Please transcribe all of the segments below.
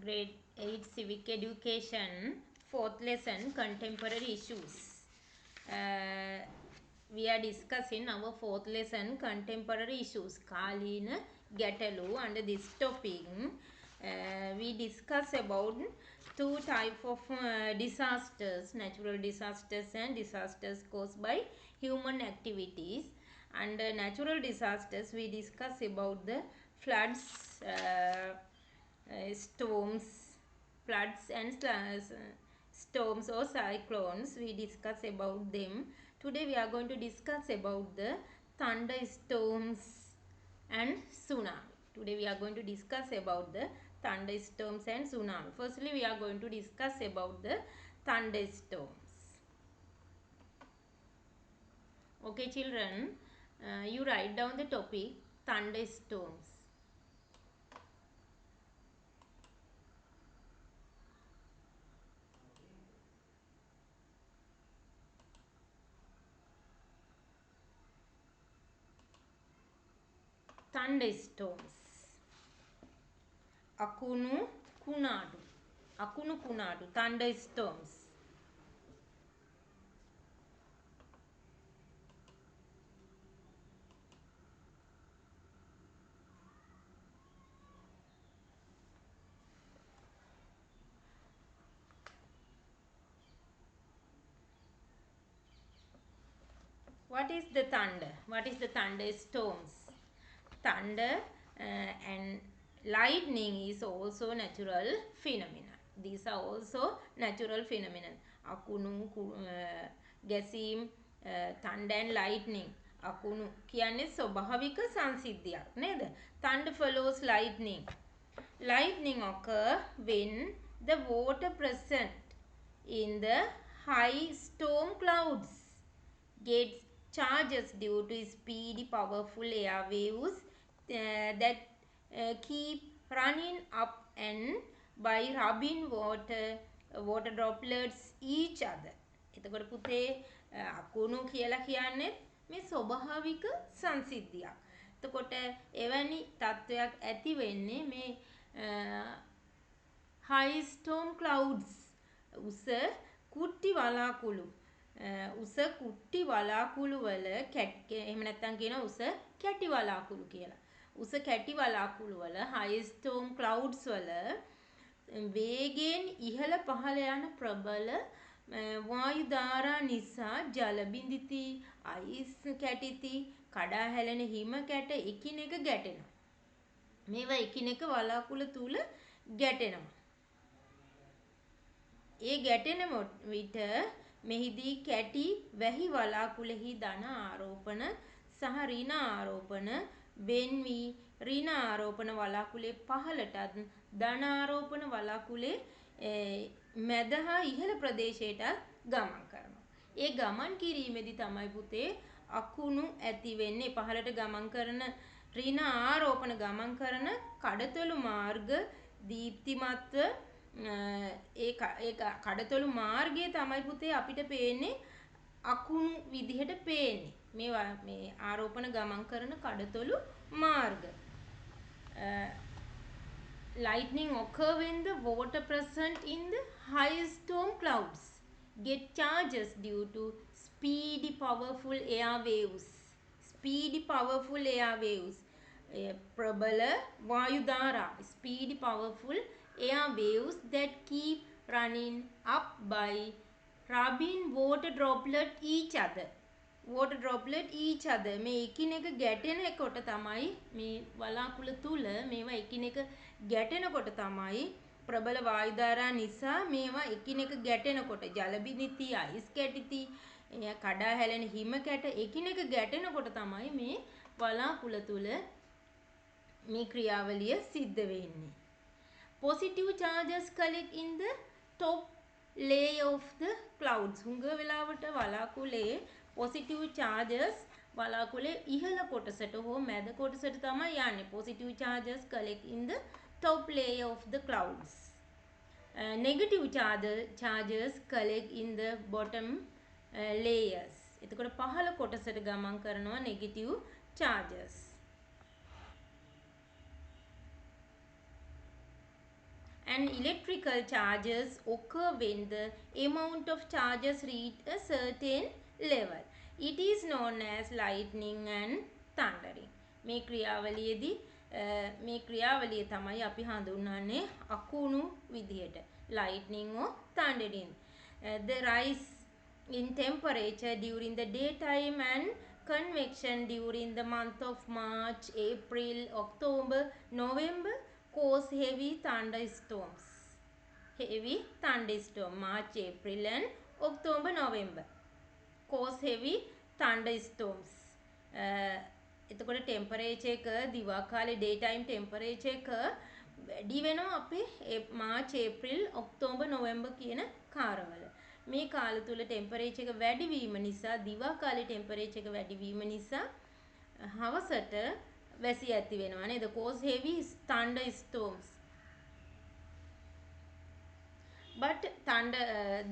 Grade 8 Civic Education, 4th lesson, Contemporary Issues. We are discussing our 4th lesson, Contemporary Issues. Kalina Gatalu. Under this topic, we discuss about two types of disasters, natural disasters and disasters caused by human activities. Under natural disasters, we discuss about the floods, storms, floods and storms or cyclones. We discuss about them. Today we are going to discuss about the thunderstorms and tsunami. Today we are going to discuss about the thunderstorms and tsunami. Firstly, we are going to discuss about the thunderstorms. Okay, children, you write down the topic thunderstorms. Thunderstorms. Akunu kunadu. Akunu kunadu. Thunderstorms. What is the thunder? What is the thunderstorms? Thunder and lightning is also natural phenomena. These are also natural phenomena. Akunu, ගැසීම්, thunder and lightning. Akunu කියන්නේ ස්වභාවික සංසිද්ධියක් නේද? Thunder follows lightning. Lightning occur when the water present in the high storm clouds gets charges due to speedy powerful air waves that keep running up and by rubbing water droplets each other. එතකොට පුතේ අකුණු කියලා කියන්නේ මේ ස්වභාවික සංසිද්ධියක්. එතකොට එවැනි තත්වයක් ඇති වෙන්නේ මේ high storm clouds උස කුට්ටි වලාකුළු උස කුට්ටි වලාකුළු වල එහෙම නැත්නම් කියන උස කැටි වලාකුළු කියලා. උස කැටි වලාකුළු වල high storm clouds වල වේගයෙන් ඉහළ පහළ යන ප්‍රබල වායු ධාරා නිසා ජල බිඳිති, අයිස් කැටිති, කඩා හැලෙන හිම කැට එකිනෙක ගැටෙනවා. මේවා එකිනෙක වලාකුළු තුල ගැටෙනවා. ඒ ගැටෙන විට මෙහිදී කැටි වැහි වලාකුළෙහි ධන ආරෝපණ සහ ඍණ ආරෝපණ වෙන් වී ඍණ ආරෝපණ වලාකුළේ පහළටත් ධන ආරෝපණ වලාකුළේ මැද හා ඉහළ ප්‍රදේශයට ගමන් කරනවා. ඒ ගමන් කිරීමේදී තමයි පුතේ අකුණු ඇති වෙන්නේ. පහළට ගමන් කරන ඍණ ආරෝපණ ගමන් කරන කඩතොළු මාර්ග දීප්තිමත්ව ඒ කඩතොළු මාර්ගයේ තමයි පුතේ අපිට පේන්නේ අකුණු විදිහට පේන්නේ. මේ ආරෝපණ ගමන් කරන කඩතොළු මාර්ග. Lightning occur when the water present in the high storm clouds get charges due to speedy powerful air waves. Speedy powerful air waves. ප්‍රබල වායු ධාරා. Speedy powerful air waves that keep running up by rubbing water droplet each other. Water droplet each other. මේ එකිනෙක ගැටෙනකොට තමයි මේ වලාකුළු තුල මේවා එකිනෙක ගැටෙනකොට තමයි ප්‍රබල වායු ධාරා නිසා මේවා එකිනෙක ගැටෙනකොට ජල බිඳිති, අයිස් කැටිති, කඩා හැලෙන හිම කැට එකිනෙක ගැටෙනකොට තමයි මේ වලාකුළු තුල මේ ක්‍රියාවලිය සිද්ධ වෙන්නේ. Positive charges collect in the top layer of the clouds. හුඟ වෙලාවට වලාකුළේ positive charges වලාකුළේ ඉහළ කොටසට හෝ මැද කොටසට තමයි යන්නේ. Positive charges collect in the top layer of the clouds. Negative charges collect in the bottom layers. එතකොට පහළ කොටසට ගමන් කරනවා negative charges. and electrical charges occur when the amount of charges reach a certain level. It is known as lightning and thundering. මේ ක්‍රියාවලියේදී මේ ක්‍රියාවලිය තමයි අපි හඳුන්වන්නේ අකුණු විදියට lightning or thundering. The rise in temperature during the daytime and convection during the month of March, April, October, November cause heavy thunderstorms. Heavy thunderstorm March, April and October, November cause heavy thunderstorms. එතකොට temperature එක දිවා කාලේ day time temperature එක වැඩි වෙනවා අපේ March April October November කියන කාලවල. මේ කාල තුල ටෙම්පරේචර් එක වැඩි වීම නිසා දිවා කාලේ ටෙම්පරේචර් එක වැඩි වීම නිසා හවසට වැසි ඇති වෙනවා නේද? cause heavy thunderstorms. But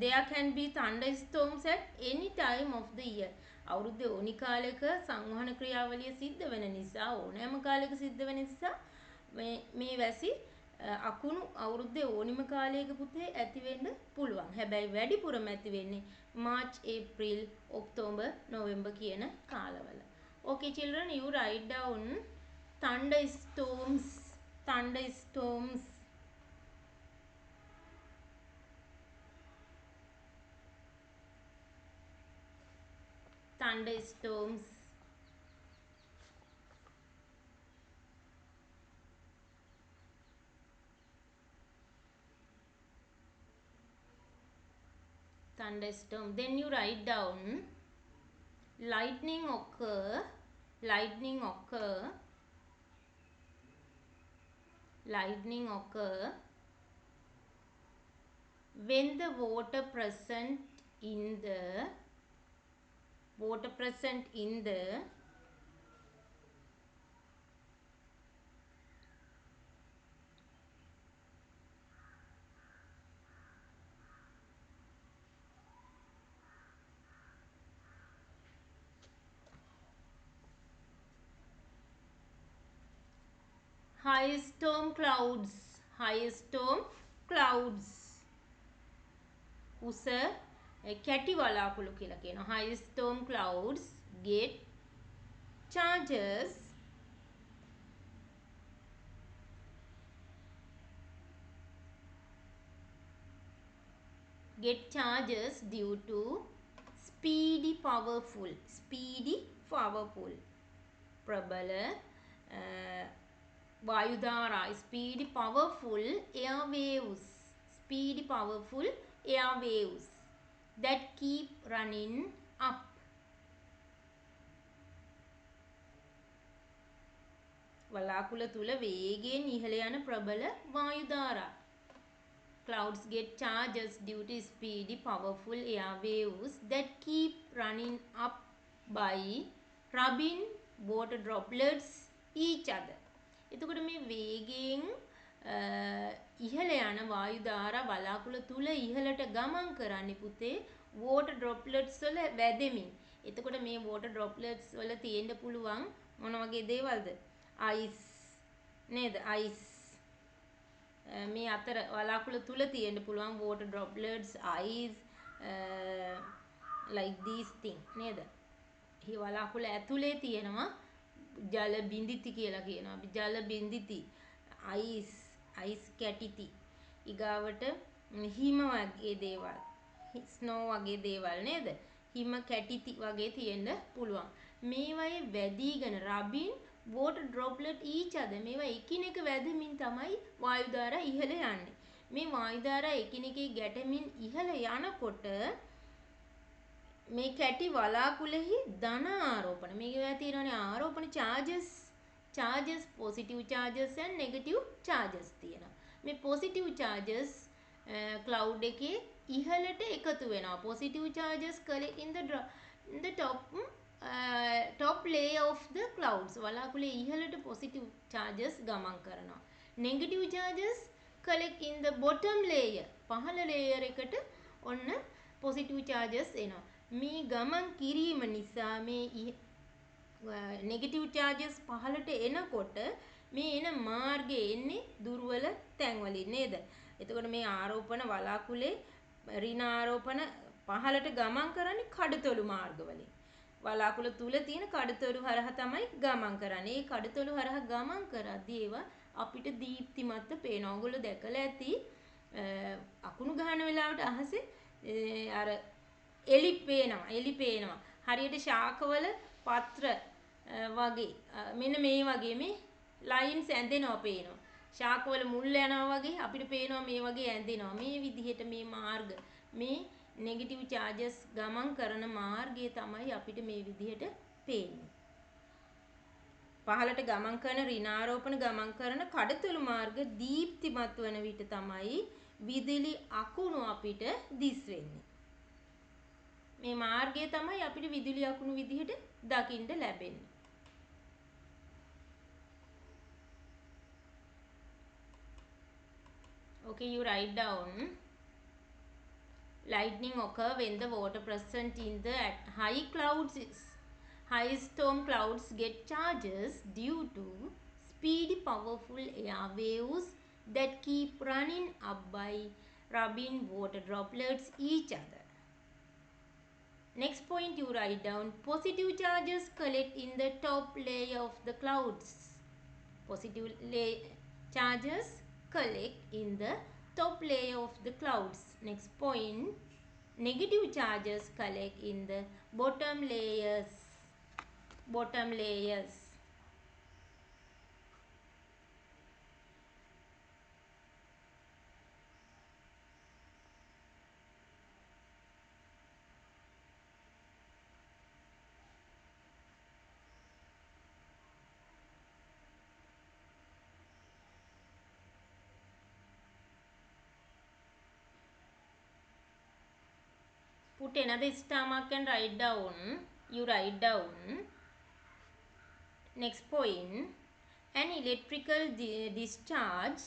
there can be thunderstorms at any time of the year. අවුරුද්දේ ඕනි කාලයක සංවහන ක්‍රියාවලිය සිද්ධ වෙන නිසා ඕනෑම කාලයක සිද්ධ වෙන නිසා මේ වැසි අකුණු අවුරුද්දේ ඕනිම කාලයක පුතේ ඇති වෙන්න පුළුවන්. හැබැයි වැඩිපුරම ඇති වෙන්නේ මාර්ච්, ඒප්‍රිල්, ඔක්තෝබර්, නොවැම්බර් කියන කාලවල. Okay children, you write down thunderstorms. Thunderstorms. Thunderstorms. Thunderstorm. Then you write down lightning occur. Lightning occur. Lightning occur when the water present in the high storm clouds. High storm clouds. උස කැටි වලාකුළු කියලා කියනවා. High storm clouds get charges due to speedy powerful ප්‍රබල වායුධාරා speedy powerful air waves that keep running up. වලාකුළ තුල වේගයෙන් ඉහළ යන ප්‍රබල වායුධාරා. Clouds get charges due to speedy powerful air waves that keep running up by rubbing water droplets each other. එතකොට මේ වේගයෙන් ඉහළ යන වායුධාරා වලාකුළ තුල ඉහළට ගමන් කරන්නේ පුතේ water droplets වල වැදෙමින්. එතකොට මේ water droplets වල තියෙන්න පුළුවන් මොන වගේ දේවල්ද? ice නේද? ice මේ අතර වලාකුළ තුල තියෙන්න පුළුවන් water droplets, ice, like these thing නේද? මේ වලාකුළ ඇතුලේ තියෙනවා ජල බිඳිති කියලා කියනවා. අපි ජල බිඳිති, ice කැටිති. ඊගාවට හිම වගේ දේවල්, snow වගේ දේවල් නේද? හිම කැටිති වගේ තියෙන්න පුළුවන්. මේවයේ වැදීගෙන rubbing water droplet each other. මේවා එකිනෙක වැදෙමින් තමයි වායුධාරා ඉහළ යන්නේ. මේ වායුධාරා එකිනෙකේ ගැටෙමින් ඉහළ යනකොට මේ කැටි වලාකුළෙහි ධන ආරෝපණ මේකේ තියෙනවානේ ආරෝපණ charges positive charges and negative charges තියෙනවා. මේ positive charges cloud එකේ ඉහළට එකතු වෙනවා. positive charges collect in the top layer of the clouds. වලාකුළේ ඉහළට positive charges ගමන් කරනවා. negative charges collect in the bottom layer. පහළ layer එකට ඔන්න positive charges එනවා. මේ ගමන් කිරීම නිසා මේ negative charges පහළට එනකොට මේ එන මාර්ගයේ එන්නේ දුර්වල තැන් වලින් නේද? එතකොට මේ ආරෝපණ වලාකුලේ ඍණ ආරෝපණ පහළට ගමන් කරන්නේ කඩතොළු මාර්ගවලින්. වලාකුළු තුල තියෙන කඩතොළු හරහා තමයි ගමන් කරන්නේ. ඒ කඩතොළු හරහා ගමන් කරද්දී ඒවා අපිට දීප්තිමත්ව පේනවා. ඔයගොල්ලෝ දැකලා ඇති අකුණු ගහන වෙලාවට අහසේ අර එලි පේනවා. හරියට ශාකවල පත්‍ර වගේ මෙන්න මේ වගේ මේ ලයින්ස් ඇඳෙනවා පේනවා. ශාකවල මුල් යනවා වගේ අපිට පේනවා මේ වගේ ඇඳෙනවා. මේ විදිහට මේ මාර්ග මේ නෙගටිව් චාර්ජස් ගමන් කරන මාර්ගය තමයි අපිට මේ විදිහට පේන්නේ. පහළට ගමන් කරන ඍණාරෝපණ ගමන් කරන කඩතොළු මාර්ග දීප්තිමත් වන විට තමයි විදුලි අකුණු අපිට දිස් වෙන්නේ. මේ මාර්ගය තමයි අපිට විදුලි අකුණු විදිහට දකින්න ලැබෙන්නේ. Okay, you write down. Lightning occur when the water present in the high storm clouds get charges due to speedy powerful air waves that keep running up by rubbing water droplets each other. Next point you write down. Positive charges collect in the top layer of the clouds. Positive charges collect in the top layer of the clouds. Next point, negative charges collect in the bottom layers. Put another star mark and write down. You write down. Next point, an electrical discharge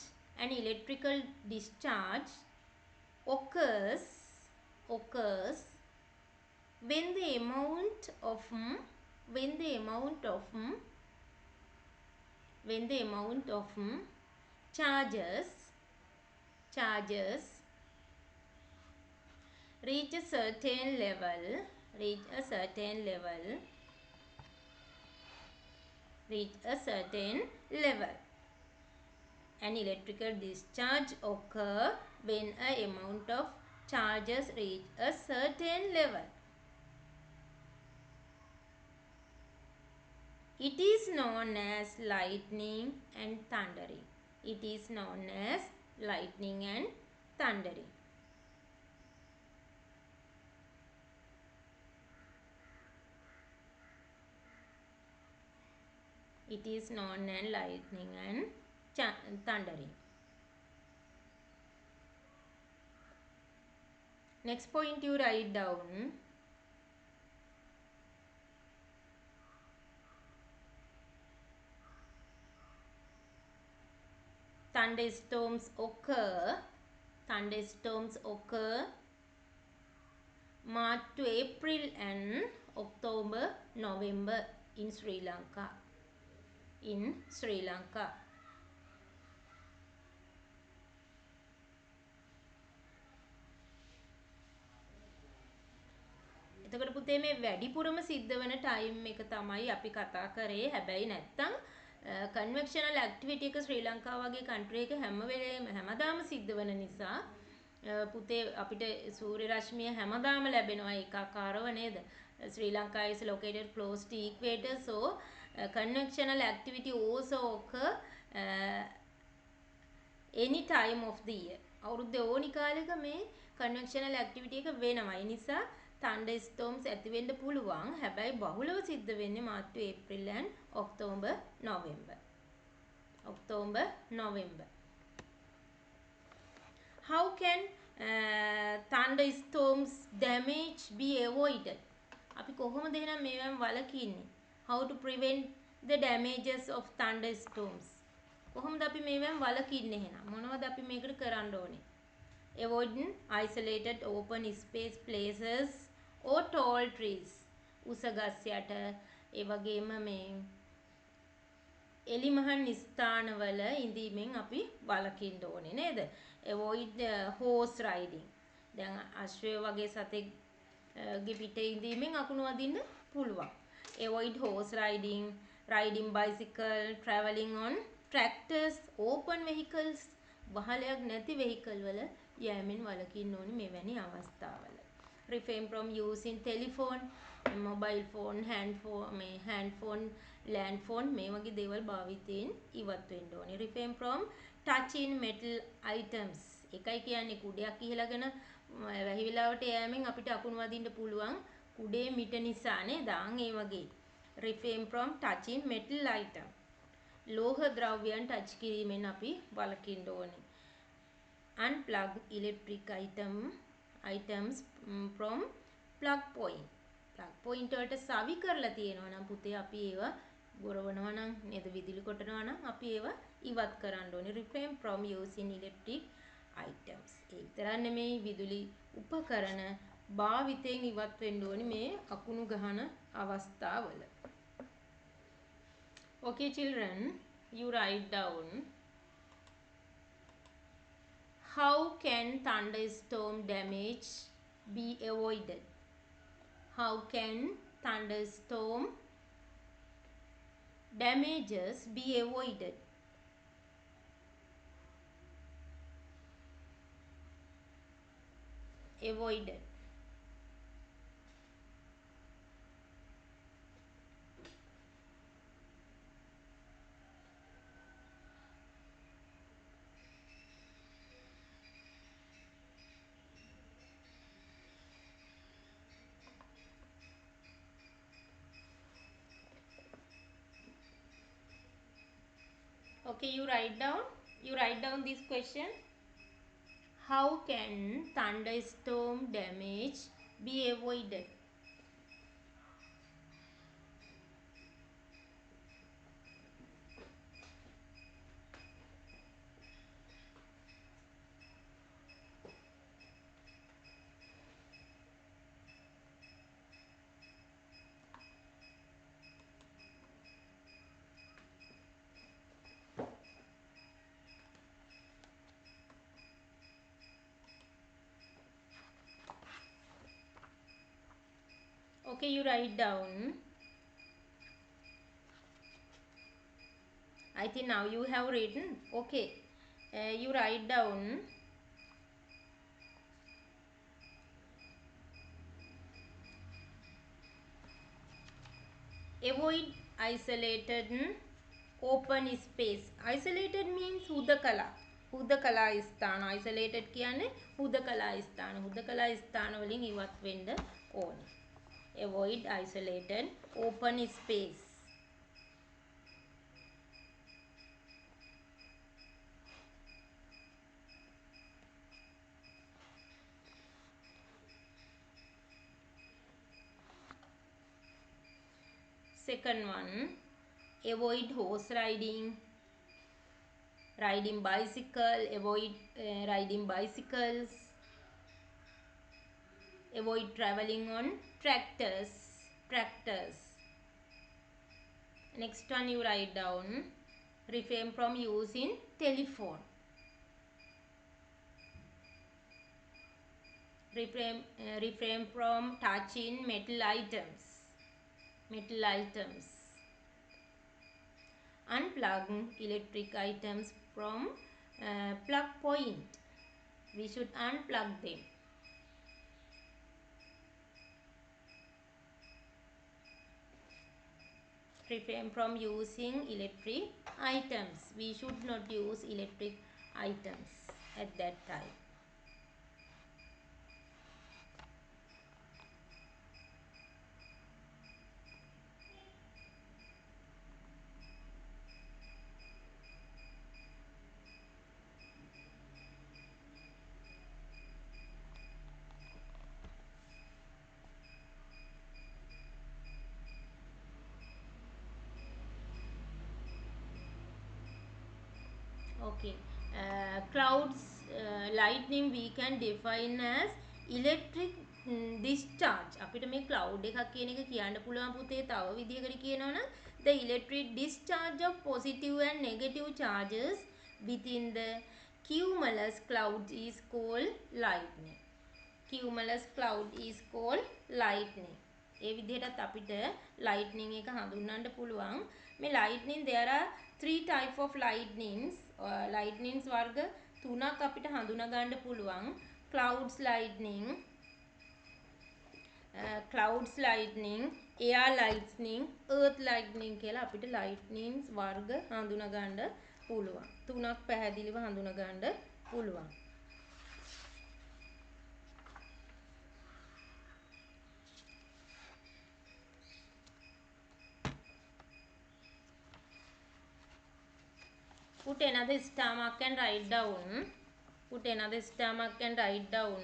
occurs when the amount of charges reach a certain level. An electrical discharge occur when a amount of charges reach a certain level. It is known as lightning and thundering. Next point you write down. Thunderstorms occur March to April and October, November in Sri Lanka. එතකොට පුතේ මේ වැඩිපුරම සිද්ධ වෙන time එක තමයි අපි කතා කරේ. හැබැයි නැත්තම් කන්වෙක්ෂනල් ඇක්ටිවිටි එක ශ්‍රී ලංකාව වගේ කන්ට්‍රි එක හැම වෙලේම හැමදාම සිද්ධ වෙන නිසා පුතේ අපිට සූර්ය රශ්මිය හැමදාම ලැබෙනවා ඒකාකාරව නේද? Sri Lanka is located close to equator, so convectional activity also occur any time of the year. අවුරුද්දේ ඕනි කාලෙක මේ convectional activity එක වෙනවා. ඒ නිසා thunderstorms ඇති වෙන්න පුළුවන්. හැබැයි බහුලව සිද්ධ වෙන්නේ March to April and October, November. How can thunderstorms damage be avoided? අපි කොහොමද එහෙනම් මේවෙන් වළකින්නේ? How to prevent the damages of thunderstorms? කොහොමද අපි මේවෙන් වළකින්නේ එහෙනම්? මොනවද අපි මේකට කරන්න ඕනේ? Avoiding isolated open space places or tall trees. උස ගස් යට ඒ වගේම මේ එලිමහන් ස්ථානවල ඉඳීමෙන් අපි වළකින්න ඕනේ නේද? avoid horse riding. දැන් අශ්වය වගේ සතෙක්ගේ පිටේ ඉඳීමෙන් අකුණු අදින්න පුළුවන්. avoid horse riding, riding bicycle, traveling on tractors, open vehicles, වහලයක් නැති vehicle වල යෑමෙන් වළකින්න ඕනේ මෙවැනි අවස්ථාවල. refrain from using telephone, mobile phone, hand phone, land phone මේ වගේ දේවල් භාවිතයෙන් ඉවත් වෙන්න ඕනේ. refrain from touching metal items. එකයි කියන්නේ කුඩයක් ඉහළගෙන වැහි වෙලාවට යෑමෙන් අපිට අකුණු වදින්න පුළුවන් කුඩේ මිට නිසා නේද? ඒ වගේ. refrain from touching metal item. ලෝහ ද්‍රව්‍යයන් ටච් කිරීමෙන් අපි වළකින්න ඕනේ. unplug electric items from plug point. plug point වලට සවි කරලා තියෙනවා නම් පුතේ අපි ඒවා ගොරවනවා නම් නේද විදුලි කොටනවා නම් අපි ඒවා ඉවත් කරන්න ඕනේ. refrain from using electric items. ඒ විතරක් නෙමෙයි විදුලි උපකරණ භාවිතයෙන් ඉවත් වෙන්න ඕනේ මේ අකුණු ගහන අවස්ථාවල. Okay children, you write down how can thunderstorm damage be avoided? How can thunderstorm damages be avoided? Avoided. Okay, you write down this question. How can thunderstorm damage be avoided? Okay, you write down. I think now you have written. Okay, you write down. Avoid isolated open space. Isolated means හුදකලා. හුදකලා ස්ථාන. Isolated කියන්නේ හුදකලා ස්ථාන. හුදකලා ස්ථාන වලින් ඉවත් වෙන්න ඕනේ. Avoid isolated open space. Second one, avoid horse riding, riding bicycle, avoid riding bicycles, avoid traveling on tractors. Next one you write down, refrain from using telephone. Refrain from touching metal items. Unplug electric items from plug point. We should unplug them. Refrain from using electric items. We should not use electric items at that time. Okay, clouds, lightning we can define as electric discharge. අපිට මේ cloud එකක් කියන එක කියන්න පුළුවන් පුතේ තව විදිහකට කියනවනම් The electric discharge of positive and negative charges within the cumulus cloud is called lightning. Cumulus cloud is called lightning. ඒ විදිහටත් අපිට lightning එක හඳුන්වන්න පුළුවන්. මේ lightning there are three type of lightnings. lightnings වර්ග තුනක් අපිට හඳුනා ගන්න පුළුවන්. clouds lightning, clouds lightning, air lightning, earth lightning කියලා අපිට lightnings වර්ග හඳුනා ගන්න පුළුවන්. තුනක් පැහැදිලිව හඳුනා ගන්න පුළුවන්. Put another star mark and write down. Put another star mark and write down.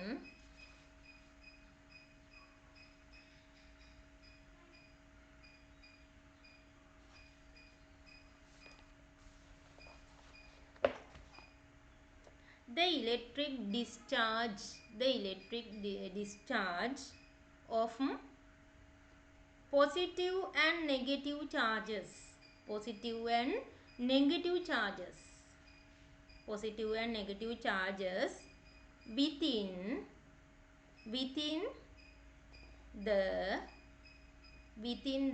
The electric discharge of positive and negative charges. Positive and negative charges. Positive and negative charges within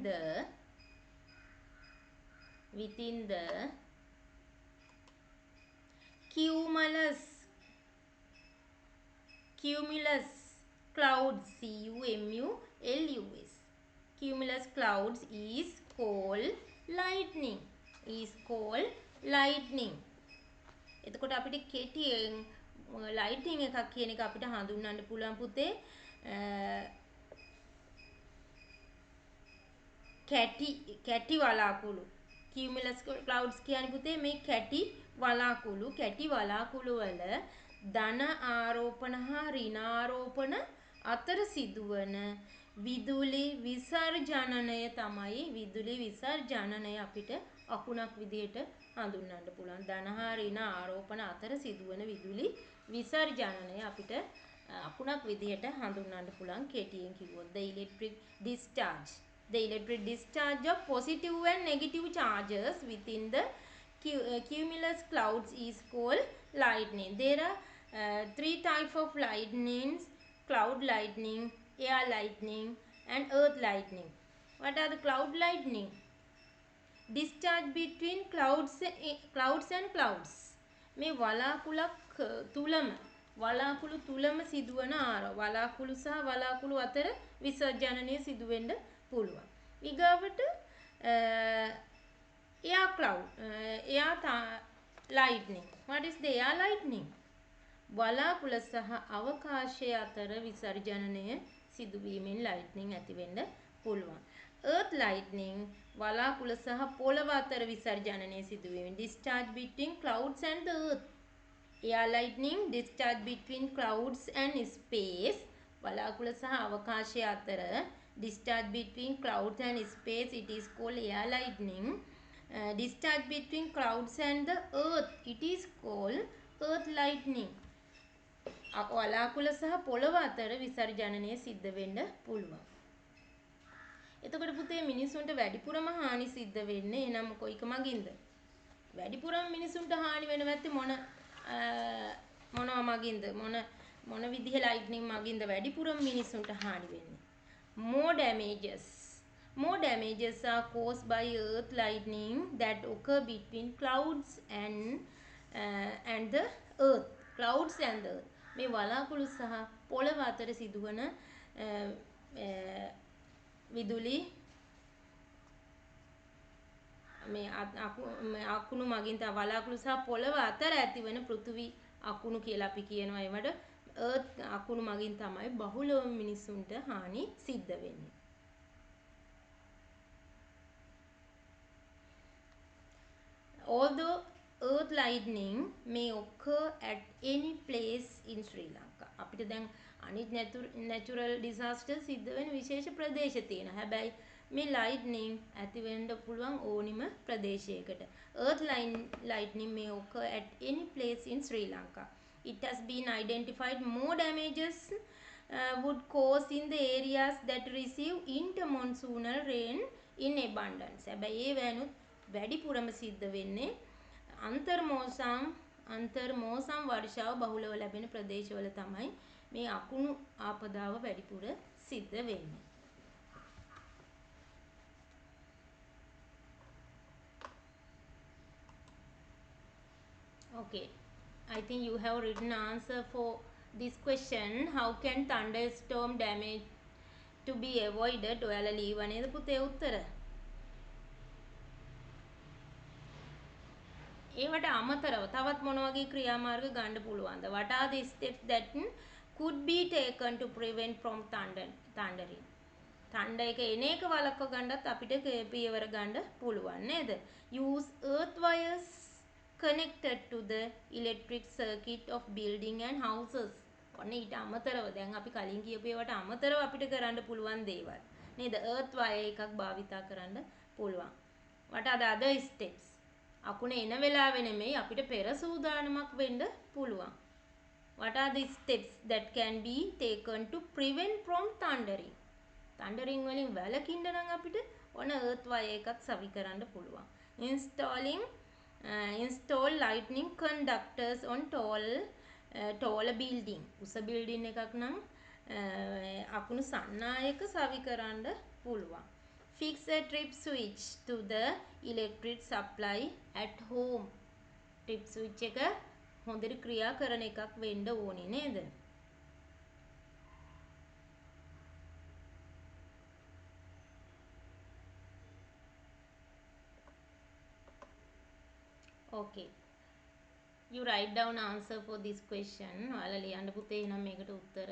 the cumulus clouds, cumulus cumulus clouds is called lightning. එතකොට අපිට කෙටියෙන් lightning එකක් කියන එක අපිට හඳුන්වන්න පුළුවන් පුතේ කැටි වලාකුළු. cumulus clouds කියන්නේ පුතේ මේ කැටි වලාකුළු වල ධන ආරෝපණ හා ඍණාරෝපණ අතර සිදුවන විදුලි විසර්ජනනය අපිට අකුණක් විදියට හඳුන්වන්න පුළුවන්. ධන හා ඍණ ආරෝපණ අතර සිදුවන විදුලි විසර්ජනනය අපිට අකුණක් විදියට හඳුන්වන්න පුළුවන් කෙටියෙන් කිව්වොත්. The electric discharge of positive and negative charges within the cumulus clouds is called lightning. There are three types of lightnings: cloud lightning, air lightning, and earth lightning. What are the cloud lightning? Discharge between clouds and clouds. මේ වලාකුළු තුලම සිදුවන වලාකුළු සහ වලාකුළු අතර විසර්ජනනය සිදු වෙන්න පුළුවන්. ඊගාවට air lightning. What is the air lightning? වලාකුළ සහ අවකාශය අතර විසර්ජනනය සිදුවීමෙන් lightning ඇති වෙන්න පුළුවන්. earth lightning වලාකුළ සහ පොළව අතර විසර්ජනනය සිදුවීමෙන් discharge between clouds and the earth. air lightning discharge between clouds and space. වලාකුළ සහ අවකාශය අතර discharge between clouds and space, it is called air lightning. Discharge between clouds and the earth, it is called earth lightning. වලාකුළ සහ පොළව අතර විසර්ජනනය සිද්ධ වෙන්න පුළුවන්. එතකොට පුතේ මිනිසුන්ට වැඩිපුරම හානි සිද්ධ වෙන්නේ එනම් කොයික මගින්ද? වැඩිපුරම මිනිසුන්ට හානි වෙන නැත්තේ මොනවා මගින්ද? මොන විදිහේ lightning මගින්ද වැඩිපුරම මිනිසුන්ට හානි වෙන්නේ? More damages are caused by earth lightning that occur between clouds and the earth. Clouds and the earth. මේ වලාකුළු සහ පොළව අතර සිදුවන විදුලි මේ අකුණු මගින් තව වලාකුළු සහ පොළව අතර ඇතිවන පෘථිවි අකුණු කියලා අපි කියනවා. ඒවට earth අකුණු මගින් තමයි බහුලව මිනිසුන්ට හානි සිද්ධ වෙන්නේ. Although earth lightning may occur at any place in Sri Lanka. අපිට දැන් අනිත් natural disaster සිද්ධ වෙන විශේෂ ප්‍රදේශ තියෙනවා. හැබැයි මේ lightning ඇති වෙන්න පුළුවන් ඕනිම ප්‍රදේශයකට. Earth lightning may occur at any place in Sri Lanka. It has been identified more damages would cause in the areas that receive intermonsoonal rain in abundance. හැබැයි ඒ වෑනුත් වැඩිපුරම සිද්ධ වෙන්නේ අන්තර්මෝසම් වර්ෂාව බහුලව ලැබෙන ප්‍රදේශවල තමයි මේ අකුණු ආපදාව වැඩිපුර සිද්ධ වෙන්නේ. Okay, I think you have written answer for this question. How can thunderstorm damage to be avoided? ඔයාලා ලියව නේද පුතේ උත්තර? ඒවට අමතරව තවත් මොන වගේ ක්‍රියාමාර්ග ගන්න පුළුවන්ද? What are the steps that could be taken to prevent from thundering? තණ්ඩ එක එන එක වළක්ව ගන්නත් අපිට පියවර ගන්න පුළුවන් නේද? Use earth wires connected to the electric circuit of building and houses. ඔන්න ඊට අමතරව දැන් අපි කලින් කියපු ඒවාට අමතරව අපිට කරන්න පුළුවන් දේවල් නේද? earth wire එකක් භාවිතා කරන්න පුළුවන්. What are the other steps? අකුණ එන වෙලාවෙ නෙමෙයි අපිට පෙර සූදානමක් වෙන්න පුළුවන්. What are the steps that can be taken to prevent from thundering? thundering වලින් වැළකින්න නම් අපිට ඔන්න earth wire එකක් සවි කරන්න පුළුවන්. Install lightning conductors on taller building. උස building එකක් නම් අකුණු සන්නායක සවි කරන්න පුළුවන්. Fix a trip switch to the electric supply at home. trip switch එක හොඳට ක්‍රියා කරන එකක් වෙන්න ඕනේ නේද? Okay, you write down answer for this question. ඔයාලා ලියන්න පුතේ එහෙනම් මේකට උත්තර.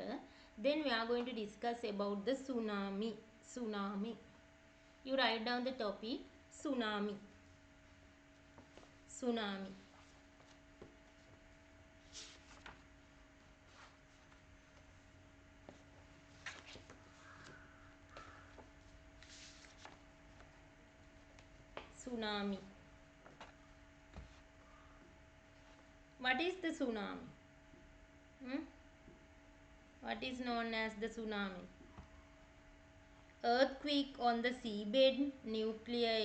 Then we are going to discuss about the tsunami. You write down the topic tsunami. Tsunami. What is the tsunami? What is known as the tsunami? Earthquake on the seabed, nuclear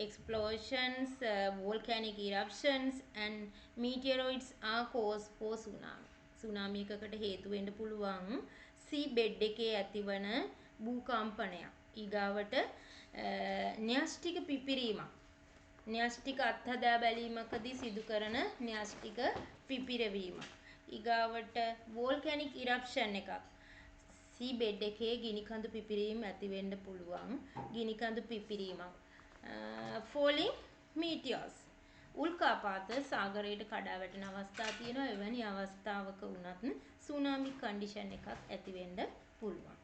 explosions, volcanic eruptions and meteoroids are cause for tsunami. tsunami එකකට හේතු වෙන්න පුළුවන් seabed එකේ ඇතිවන භූකම්පනයක්. ඊගාවට න්‍යෂ්ටික පිපිරීමක්. න්‍යෂ්ටික අත්හදා බැලීමකදී සිදු කරන න්‍යෂ්ටික පිපිරවීමක්. ඊගාවට volcanic eruption එකක්. seabed එකේ ගිනිකඳු පිපිරීම ඇති වෙන්න පුළුවන්. ගිනිකඳු පිපිරීමක්. falling meteors. උල්කාපාත සාගරයට කඩා වැටෙන අවස්ථා තියෙනවා. එවැනි අවස්ථාවක වුණත් tsunami condition එකක් ඇති වෙන්න පුළුවන්.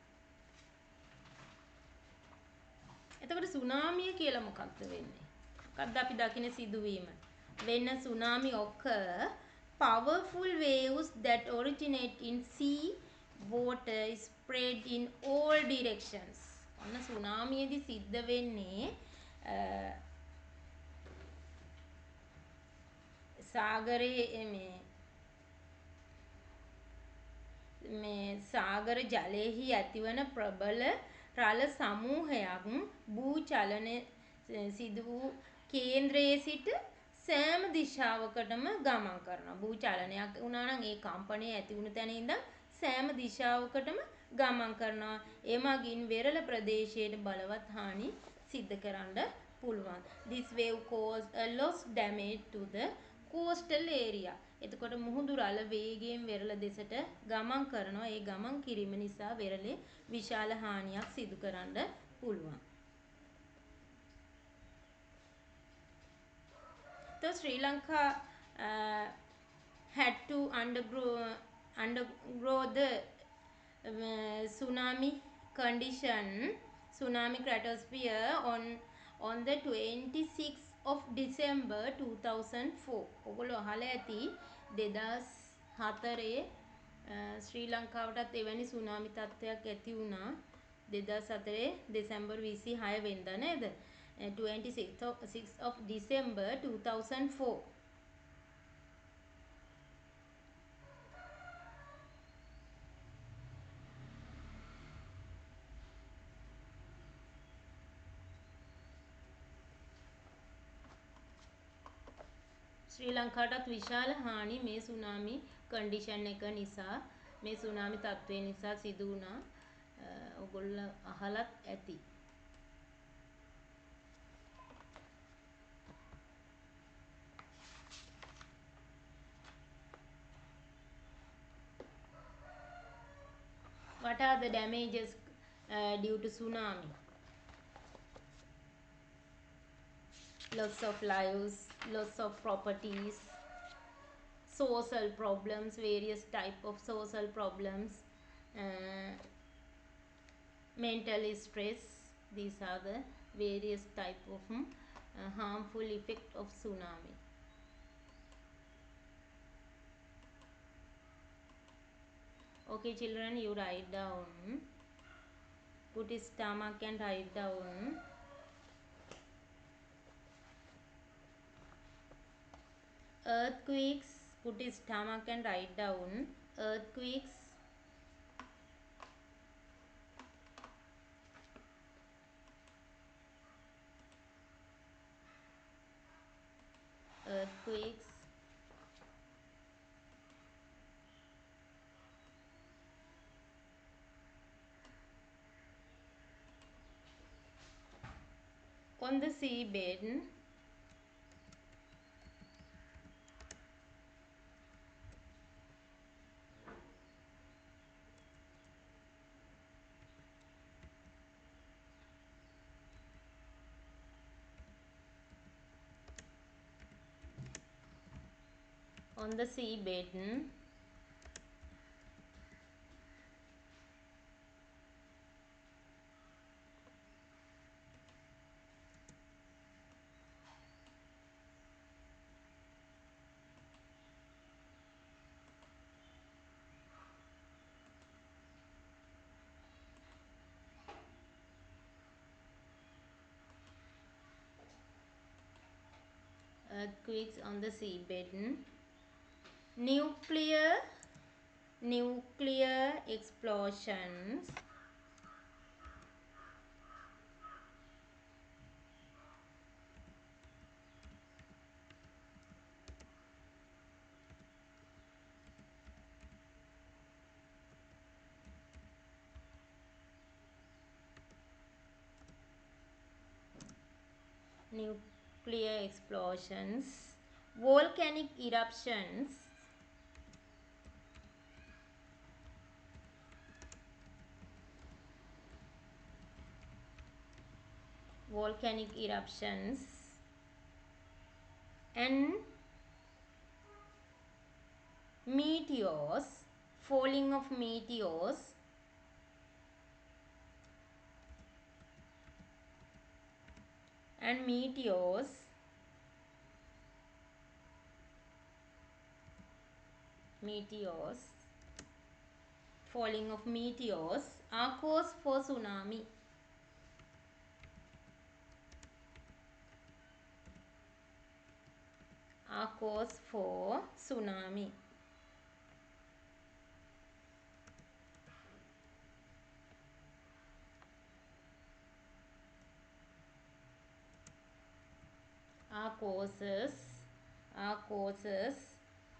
එතකොට tsunami කියලා මොකක්ද වෙන්නේ? මොකක්ද අපි දකින සිදුවීම? When a tsunami occur, powerful waves that originate in sea water spread in all directions. ඔන්න tsunami එදී සිද්ධ වෙන්නේ සාගරයේ මේ සාගර ජලයේහි ඇතිවන ප්‍රබල රළ සමූහයක් භූ චලන සිදු වූ කේන්ද්‍රයේ සිට සෑම දිශාවකටම ගමන් කරනවා. භූ චලනයක් වුණා නම් ඒ කම්පනය ඇති වුණු තැන ඉඳන් සෑම දිශාවකටම ගමන් කරනවා. එමගින් වෙරළ ප්‍රදේශයේ බලවත් හානි සිද්ධ කරන්න පුළුවන්. This wave cause a loss damage to the coastal area. එතකොට මුහුදු රළ වේගයෙන් වෙරළ දෙසට ගමන් කරනවා. ඒ ගමන් කිරීම නිසා වෙරළේ විශාල හානියක් සිදු කරන්න පුළුවන්. So Sri Lanka had to undergo the tsunami condition, tsunami stratosphere on the 26th of December 2004. ඔගොල්ලෝ අහලා ඇති 2004 ශ්‍රී ලංකාවටත් එවැනි සුනාමි තත්ත්වයක් ඇති වුණා. 2004 දෙසැම්බර් 26 වෙනිදා නේද? 26th of December 2004. ශ්‍රී ලංකාවටත් විශාල හානි මේ සුනාමි කන්ඩිෂන් එක නිසා මේ සුනාමි තත්ත්වය නිසා සිදු වුණා. ඔයගොල්ලෝ අහලත් ඇති. What are the damages due to tsunami? Loss of lives, loss of properties, social problems, various type of social problems, mental stress. These are the various type of harmful effect of tsunami. Okay children, you write down. Put his stomach and write down. Earthquakes. Put his stomach and write down. Earthquakes. Earthquakes. On the seabed. On the seabed. Earthquakes on the seabed. Nuclear explosions. Nuclear explosions. Volcanic eruptions. Volcanic eruptions and meteors, falling of meteors, and meteors falling of meteors are cause for tsunami. Are cause for tsunami. Are causes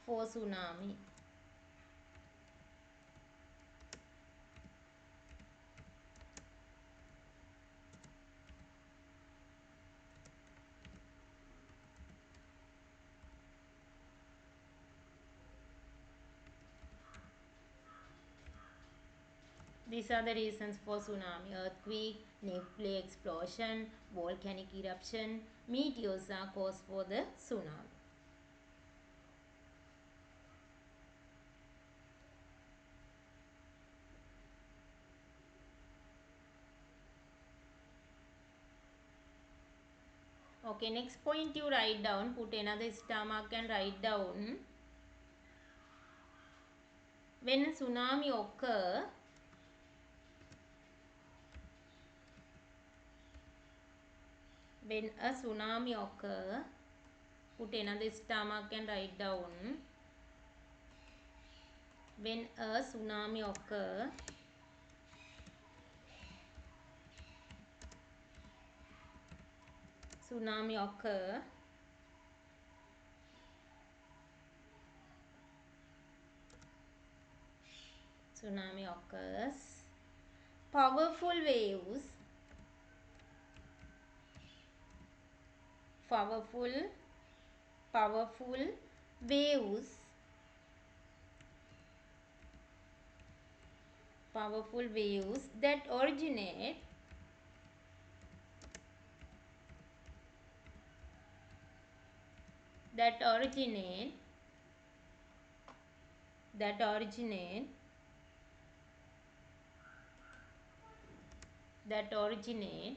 for tsunami. These are the reasons for tsunami: earthquake, nuclear explosion, volcanic eruption. Meteors are cause for the tsunami. Okay, next point you write down. Put another star mark and write down. When a tsunami occur, put another star mark and write down. When a tsunami occur, tsunami occurs. Powerful waves, powerful waves, powerful waves that originate that originate that originate that originate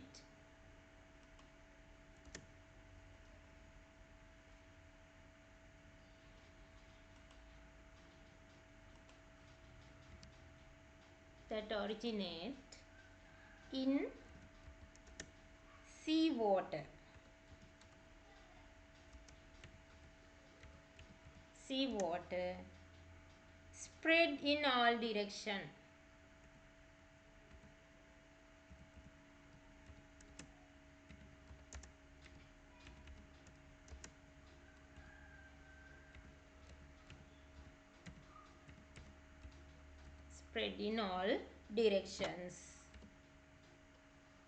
that originate in seawater. Seawater spread in all direction. Spread in all directions.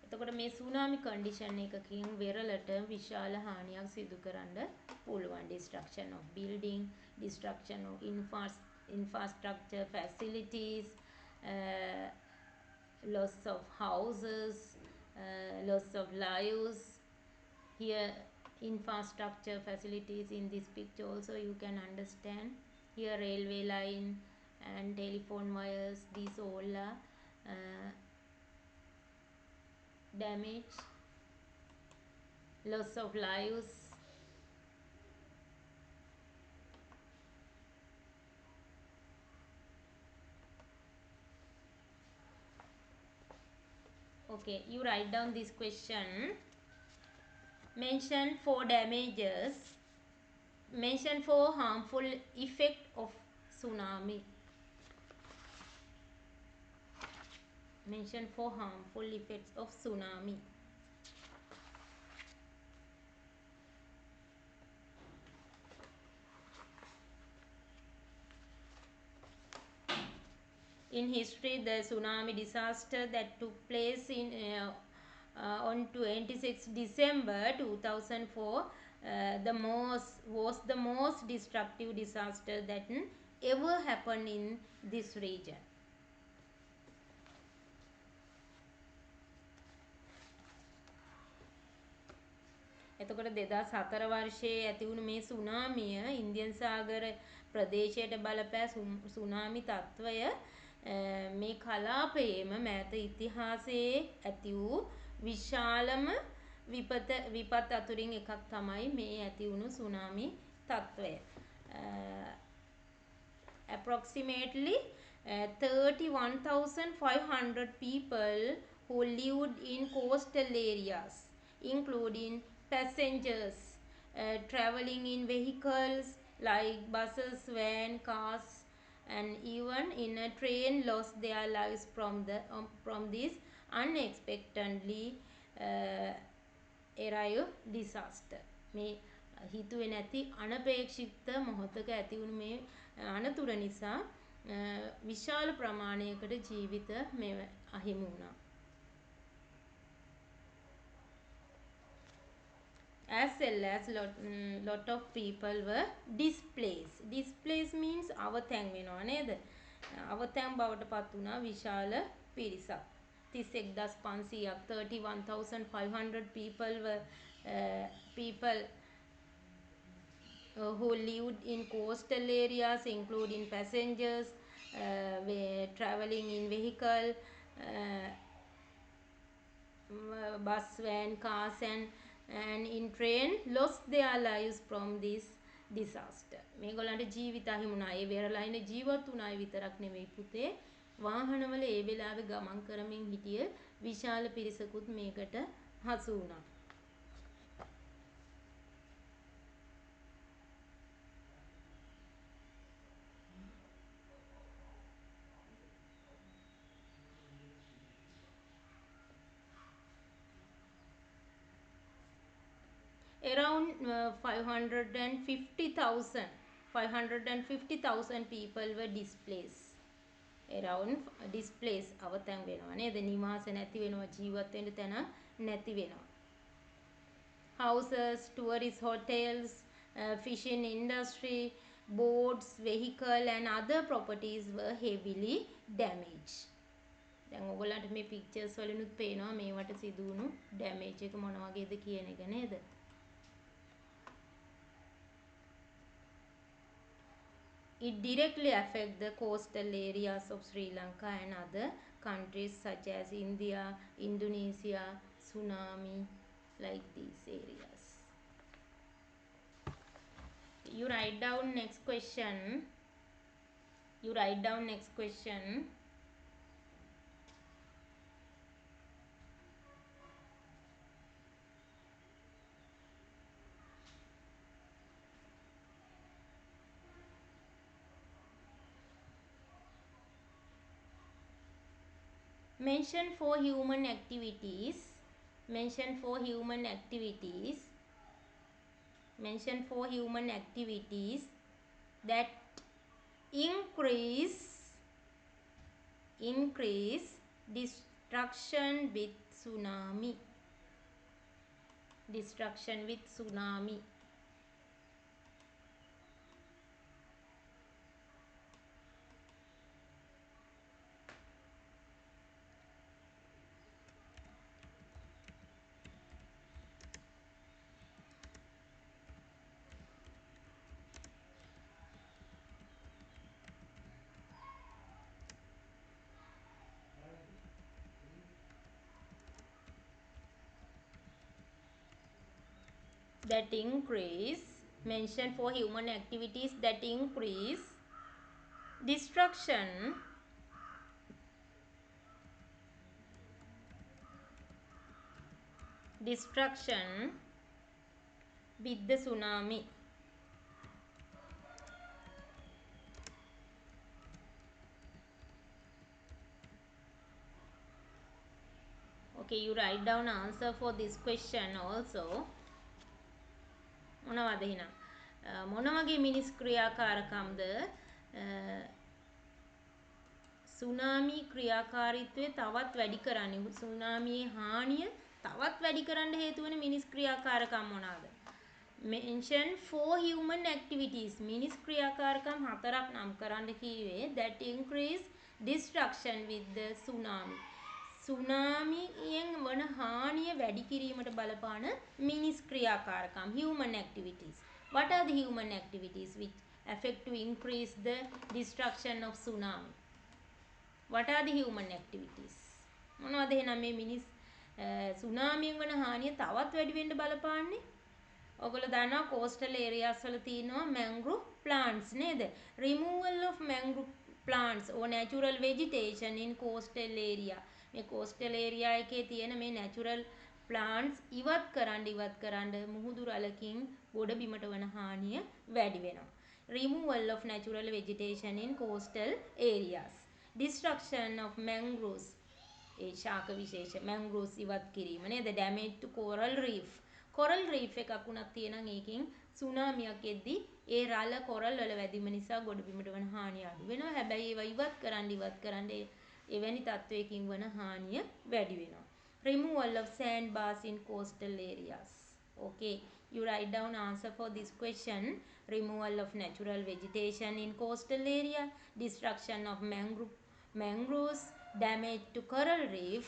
එතකොට මේ tsunami condition එකකින් වෙරළට විශාල හානියක් සිදු කරන්න පුළුවන්. destruction of building, destruction of infrastructure facilities, loss of houses, loss of lives. Here infrastructure facilities in this picture also you can understand. Here railway line and telephone wires, these all are damage, loss of lives. Okay, you write down this question. Mention 4 damages. Mention 4 harmful effect of tsunami. Mention 4 harmful effects of tsunami. In history, the tsunami disaster that took place on 26 December 2004 was the most destructive disaster that ever happened in this region. එතකොට 2004 වර්ෂයේ ඇති වුණු මේ සුනාමිය Indian සාගර ප්‍රදේශයට බලපෑ tsunami තත්වය මේ කලාපයේම මෑත ඉතිහාසයේ ඇති වූ විශාලම විපත් අතුරින් එකක් තමයි මේ ඇති වුණු සුනාමි තත්වය. Approximately 31,500 people who lived in coastal areas, including passengers traveling in vehicles like buses, vans, cars, and even in a train, lost their lives from this unexpectedly arrived disaster. මේ හිතුවේ නැති අනපේක්ෂිත මොහොතක ඇති වුණු මේ අනතුර නිසා විශාල ප්‍රමාණයකට ජීවිත මේ අහිමි වුණා. As well as lot of people were displaced. Displaced means අවතැන් වෙනවා නේද? අවතැන් බවට පත් වුණා විශාල පිරිසක්. 31,500 31,500 people were people who lived in coastal areas, including passengers were traveling in vehicle, bus, van, cars, and in train, lost their lives from this disaster. මේගොල්ලන්ට ජීවිත අහිමුණා. ඒ වෙරළයින ජීවත් වුණ අය විතරක් නෙවෙයි පුතේ. වාහනවල ඒ වෙලාවේ ගමන් කරමින් හිටිය විශාල පිරිසකුත් මේකට හසු වුණා. Around 550,000 people were displaced. around displace අවතැන් වෙනවා නේද? නිවාස නැති වෙනවා, ජීවත් වෙන්න තැන නැති වෙනවා. Houses, tourist hotels, fishing industry, boats, vehicle and other properties were heavily damaged. දැන් ඔයගොල්ලන්ට මේ pictures වලිනුත් පේනවා මේවට සිදු වුණු damage එක මොන වගේද කියන එක නේද? It directly affects the coastal areas of Sri Lanka and other countries such as India, Indonesia, tsunami, like these areas. You write down next question. You write down next question. Mention four human activities. Mention four human activities. Mention four human activities that increase destruction with tsunami. Destruction with tsunami. That increase, mention for human activities that increase destruction with the tsunami. Okay, you write down answer for this question also. මොනවද එහෙනම්? මොන වගේ මිනිස් ක්‍රියාකාරකම්ද tsunami ක්‍රියාකාරීත්වය තවත් වැඩි කරන්නේ? සුනාමියේ හානිය තවත් වැඩි කරන්න හේතු වෙන මිනිස් ක්‍රියාකාරකම් මොනවාද? Mention four human activities. මිනිස් ක්‍රියාකාරකම් හතරක් නම් කරන්න කීවේ that increase destruction with the tsunami. සුනාමියෙන් වන හානිය වැඩි කිරීමට බලපාන මිනිස් ක්‍රියාකාරකම් human activities. What are the human activities which affect to increase the destruction of tsunami? What are the human activities? මොනවද එහෙනම් මේ මිනිස් සුනාමියෙන් වන හානිය තවත් වැඩි වෙන්න බලපාන්නේ? ඔයගොල්ලෝ දන්නවා coastal areas වල තියෙනවා mangrove plants නේද? Removal of mangrove plants or natural vegetation in coastal area. මේ coastal area එකේ තියෙන මේ natural plants ඉවත් කරන්න මුහුදු රළකින් ගොඩ බිමට වන හානිය වැඩි වෙනවා. Removal of natural vegetation in coastal areas. Destruction of mangroves. ඒ ශාක විශේෂ mangroves ඉවත් කිරීම නේද? Damage to coral reef. coral reef එකක් උනත් තියෙනම් ඒකෙන් සුනාමියක් එද්දි ඒ රළ coral වල වැදීම නිසා ගොඩ බිමට වන හානිය අඩු වෙනවා. හැබැයි ඒවා ඉවත් කරන්න එවැනි තත්වයකින් වන හානිය වැඩි වෙනවා. Removal of sandbars in coastal areas. Okay, you write down answer for this question. Removal of natural vegetation in coastal area, destruction of mangroves, damage to coral reef,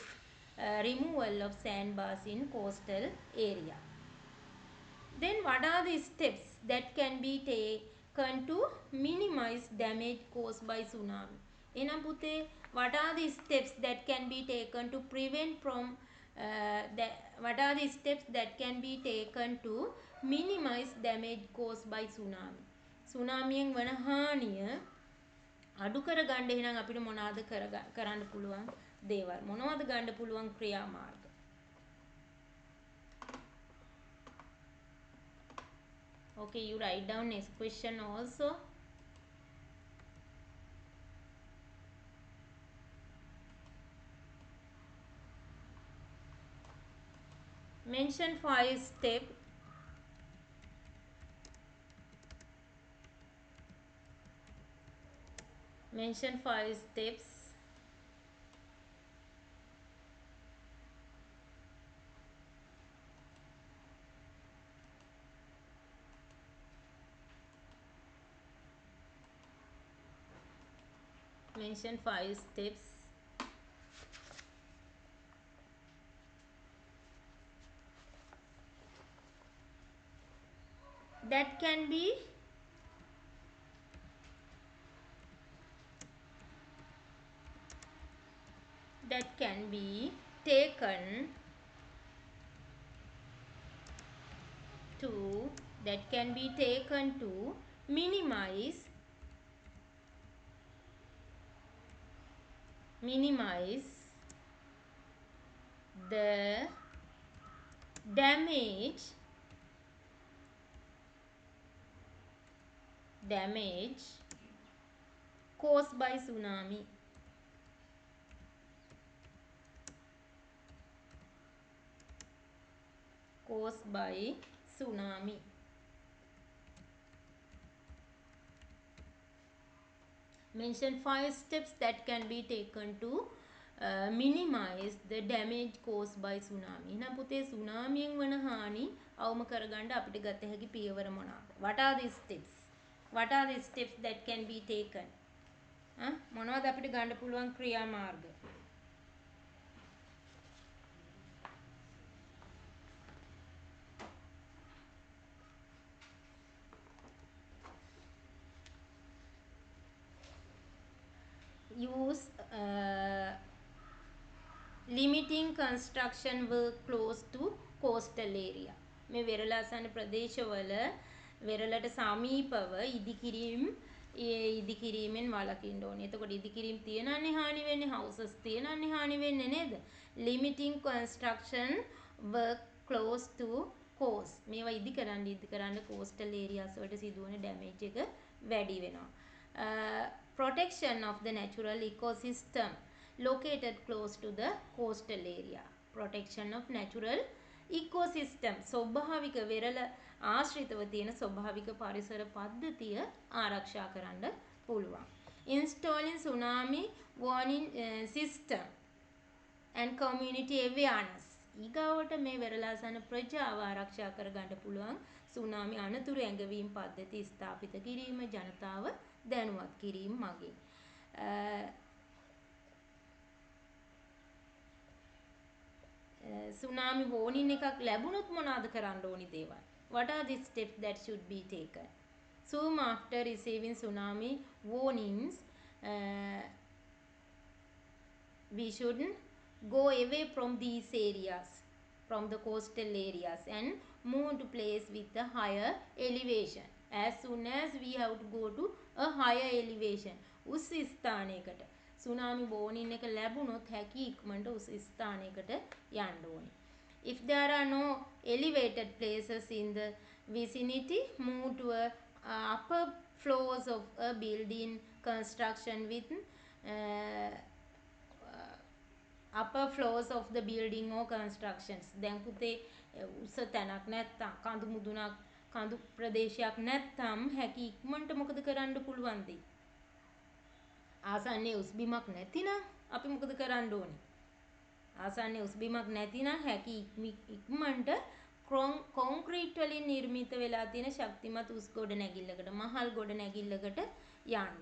removal of sandbars in coastal area. Then what are the steps that can be taken to minimize damage caused by tsunami? එහෙනම් පුතේ, what are the steps that can be taken to prevent from what are the steps that can be taken to minimize damage caused by tsunami? සුනාමියෙන් වන හානිය අඩු කර ගන්න එහෙනම් අපිට මොනවාද කරන්න පුළුවන් දේවල්? මොනවද ගන්න පුළුවන් ක්‍රියාමාර්ග? Okay, you write down next question also. Mention 5 steps. Mention 5 steps mention 5 steps that can be taken to minimize the damage caused by tsunami. Mention 5 steps that can be taken to minimize the damage caused by tsunami. එහෙනම් පුතේ සුනාමියෙන් වන හානි අවම කරගන්න අපිට ගත හැකි පියවර මොනවාද? What are the steps? What are the steps that can be taken? මොනවද අපිට ගන්න පුළුවන් ක්‍රියාමාර්ග? Use limiting construction work close to coastal area. මේ වෙරළාසන්න ප්‍රදේශවල වෙරළට සමීපව ඉදිකිරීමෙන් වළකින්න ඕනේ. එතකොට ඉදිකිරීම තියනන්නේ හානි වෙන්නේ houses තියනන්නේ හානි වෙන්නේ නේද? Limiting construction work close to coast. මේවා ඉදි කරන්න coastal areas වලට සිදුවන damage එක වැඩි වෙනවා. Protection of the natural ecosystem located close to the coastal area. Protection of natural ecosystem. ස්වභාවික වෙරළ ආශ්‍රිතව තියෙන ස්වභාවික පරිසර පද්ධතිය ආරක්ෂා කරන්න පුළුවන්. Installing tsunami warning system and community awareness. ඊගාවට මේ වෙරළාසන ප්‍රජාව ආරක්ෂා කරගන්න පුළුවන් සුනාමි අනතුරු ඇඟවීම් පද්ධති ස්ථාපිත කිරීම ජනතාව දැනුවත් කිරීම මගින්. tsunami warning එකක් ලැබුණොත් මොනවද කරන්න ඕනි දේවල්? What are the steps that should be taken? Soon after receiving tsunami warnings, we should go away from these areas, from the coastal areas, and move to place with a higher elevation. As soon as we have to go to a higher elevation, උස් ස්ථානයකට tsunami warning එක ලැබුණොත් හැකි ඉක්මනට උස් ස්ථානයකට යන්න ඕනේ. If there are no elevated places in the vicinity, move to a upper floors of a building construction with upper floors of the building or constructions. දැන් පුතේ උස තැනක් නැත්තම් කඳු මුදුනක් කඳු ප්‍රදේශයක් නැත්තම් හැකි ඉක්මනට මොකද කරන්න පුළුවන්ද? ආසන්නයේ උස් බිමක් නැතිනම් අපි මොකද කරන්න ඕනේ? ආසන්නයේ උස් බිමක් නැතිනම් හැකි ඉක්මනට කොන්ක්‍රීට් වලින් නිර්මිත වෙලා තියෙන ශක්තිමත් උස් ගොඩනැගිල්ලකට මහල් ගොඩනැගිල්ලකට යන්න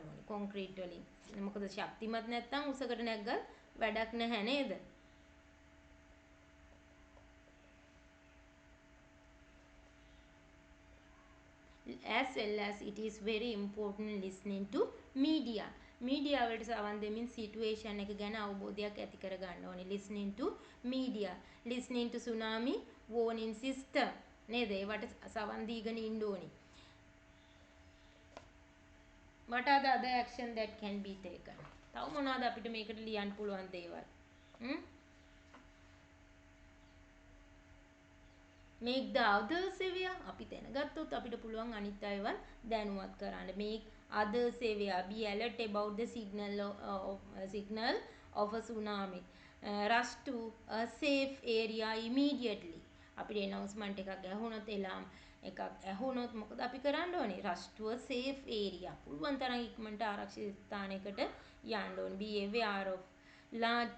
ඕනේ කොන්ක්‍රීට් වලින්. මොකද ශක්තිමත් නැත්තම් උසකට නැග්ගත් වැඩක් නැහැ නේද? As well as it is very important listening to media. media වලට සවන් දෙමින් situation එක ගැන අවබෝධයක් ඇති කර ගන්න ඕනේ. listening to media, listening to tsunami warning system නේද? ඒවට සවන් දීගෙන ඉන්න ඕනේ. What are the other action that can be taken? තව මොනවද අපිට මේකට ලියන්න පුළුවන් දේවල්? Make the others aware. අපි දැනගත්තොත් අපිට පුළුවන් අනිත් අයවත් දැනුවත් කරන්න. Make others aware. Be alert about the signal of a tsunami. Rush to a safe area immediately. අපිට announcement එකක් ඇහුනොත් එලාම් එකක් ඇහුනොත් මොකද අපි කරන්න ඕනේ? Rush to a safe area. පුළුවන් තරම් ඉක්මනට ආරක්ෂිත ස්ථානයකට යන්න ඕනේ. Be aware of large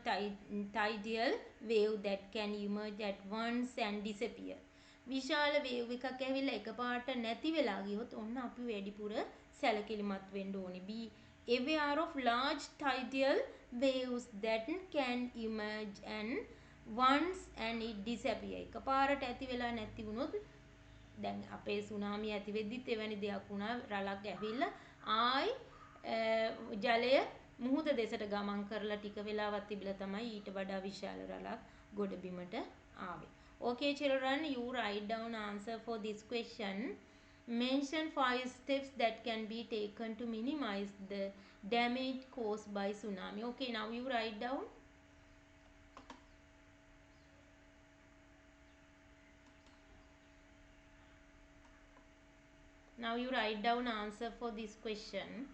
tidal wave that can emerge at once and disappear. විශාල වේව් එකක් ඇවිල්ලා එකපාරට නැති වෙලා ගියොත් ඔන්න අපි වැඩිපුර සැලකිලිමත් වෙන්න ඕනේ. Be aware of large tidal waves that can emerge and once and it disappear. එකපාරට ඇති වෙලා නැති වුණොත් දැන් අපේ සුනාමිය ඇති වෙද්දිත් එවැනි දෙයක් වුණා. රළක් ඇවිල්ලා ආයි ජලය මුහුද දෙසට ගමන් කරලා ටික වෙලාවක් තිබිලා තමයි ඊට වඩා විශාල රළක් ගොඩබිමට ආවේ. Okay children, you write down answer for this question. Mention 5 steps that can be taken to minimize the damage caused by tsunami. Okay, now you write down. Now you write down answer for this question.